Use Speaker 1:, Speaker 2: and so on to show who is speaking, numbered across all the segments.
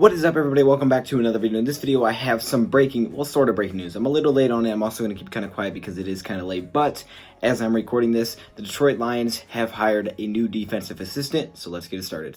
Speaker 1: What is up, everybody? Welcome back to another video. In this video, I have some sort of breaking news. I'm a little late on it. I'm also going to keep kind of quiet because it is kind of late. But as I'm recording this, the Detroit Lions have hired a new defensive assistant. So let's get it started.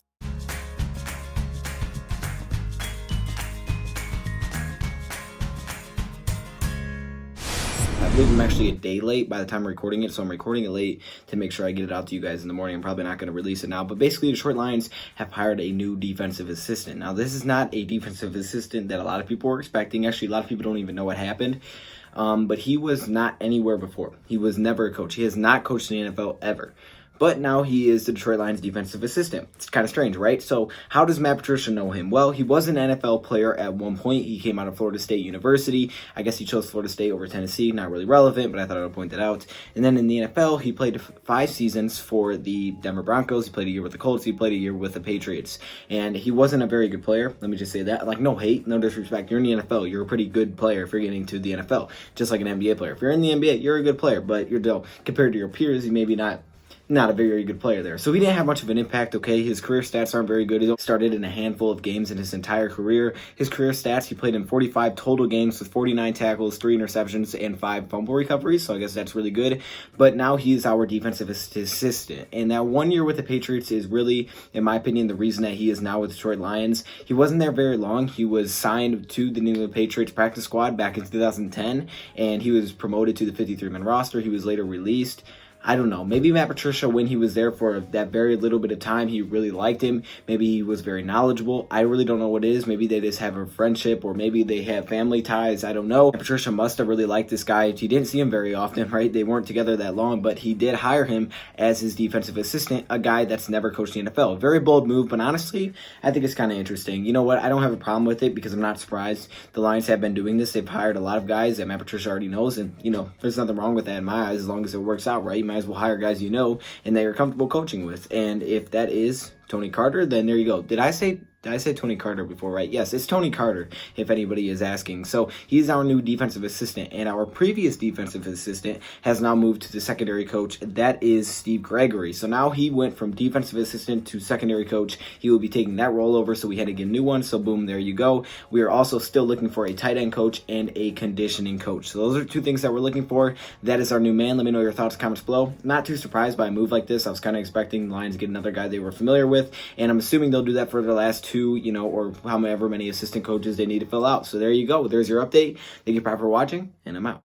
Speaker 1: I believe I'm actually a day late by the time I'm recording it, so I'm recording it late to make sure I get it out to you guys in the morning. I'm probably not going to release it now, but basically the Detroit Lions have hired a new defensive assistant. Now, this is not a defensive assistant that a lot of people were expecting. Actually, a lot of people don't even know what happened, but he was not anywhere before. He was never a coach. He has not coached in the NFL ever. But now he is the Detroit Lions defensive assistant. It's kind of strange, right? So how does Matt Patricia know him? Well, he was an NFL player at one point. He came out of Florida State University. I guess he chose Florida State over Tennessee. Not really relevant, but I thought I would point that out. And then in the NFL, he played 5 seasons for the Denver Broncos. He played a year with the Colts. He played a year with the Patriots. And he wasn't a very good player. Let me just say that. Like, no hate, no disrespect. You're in the NFL. You're a pretty good player if you're getting to the NFL. Just like an NBA player. If you're in the NBA, you're a good player. But you're still, compared to your peers, you maybe not a very good player there. So he didn't have much of an impact, okay? His career stats aren't very good. He started in a handful of games in his entire career. His career stats, he played in 45 total games with 49 tackles, 3 interceptions, and 5 fumble recoveries, so I guess that's really good. But now he's our defensive assistant. And that 1 year with the Patriots is really, in my opinion, the reason that he is now with the Detroit Lions. He wasn't there very long. He was signed to the New England Patriots practice squad back in 2010, and he was promoted to the 53-man roster. He was later released. I don't know. Maybe Matt Patricia, when he was there for that very little bit of time, he really liked him. Maybe he was very knowledgeable. I really don't know what it is. Maybe they just have a friendship, or maybe they have family ties. I don't know. Matt Patricia must have really liked this guy. He didn't see him very often, right? They weren't together that long, but he did hire him as his defensive assistant, a guy that's never coached the NFL. Very bold move, but honestly, I think it's kind of interesting. You know what? I don't have a problem with it because I'm not surprised. The Lions have been doing this. They've hired a lot of guys that Matt Patricia already knows, and, you know, there's nothing wrong with that in my eyes as long as it works out, right? You might as well hire guys you know and they are comfortable coaching with. And if that is Tony Carter, then there you go. Did I say Tony Carter before, right? Yes, it's Tony Carter, if anybody is asking. So he's our new defensive assistant, and our previous defensive assistant has now moved to the secondary coach. That is Steve Gregory. So now he went from defensive assistant to secondary coach. He will be taking that role over, so we had to get a new one. So boom, there you go. We are also still looking for a tight end coach and a conditioning coach. So those are 2 things that we're looking for. That is our new man. Let me know your thoughts, comments below. Not too surprised by a move like this. I was kind of expecting the Lions to get another guy they were familiar with, and I'm assuming they'll do that for the last 2, you know, or however many assistant coaches they need to fill out. So there you go. There's your update. Thank you for watching, and I'm out.